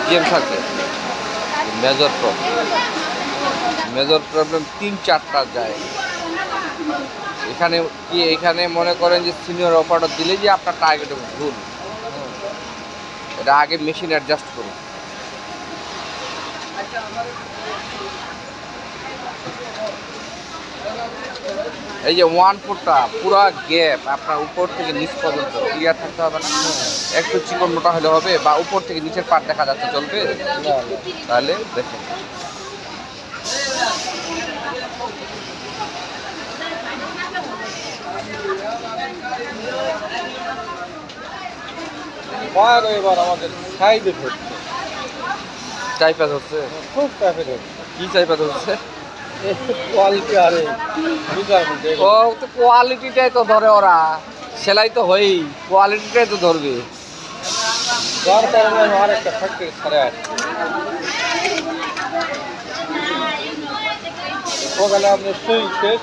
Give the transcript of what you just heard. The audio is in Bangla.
জিএম থাকে মেজর প্রবলেম 3-4টা যায় এখানে মনে করেন যে সিনিয়র অপারেটর দিলে যে আপনার টার্গেট ভুল, এটা আগে মেশিন অ্যাডজাস্ট করুন। এই যে 1-4টা পুরো গ্যাপ আপনার উপর থেকে নিচ পর্যন্ত ক্লিয়ার থাকতে হবে না, একটু চিকন মোটা হলে হবে, বা উপর থেকে নিচের পাট দেখা যাচ্ছে চলবে, তাহলে দেখেন এবার আমাদের সাইডে ধরছে, চাইপা ধরছে। খুব ট্রাফিক হচ্ছে, কি চাইপা ধরছে? কোয়ালিটি আরে বুঝার মধ্যে ও তো কোয়ালিটিটাই তো ধরে ওরা, সেলাই তো হয়ই, কোয়ালিটিটাই তো ধরবে। যার কারণে আমার একটা ফ্যাক্টরি ছাড়ে আছে, ওখানে আপনি সুই শেষ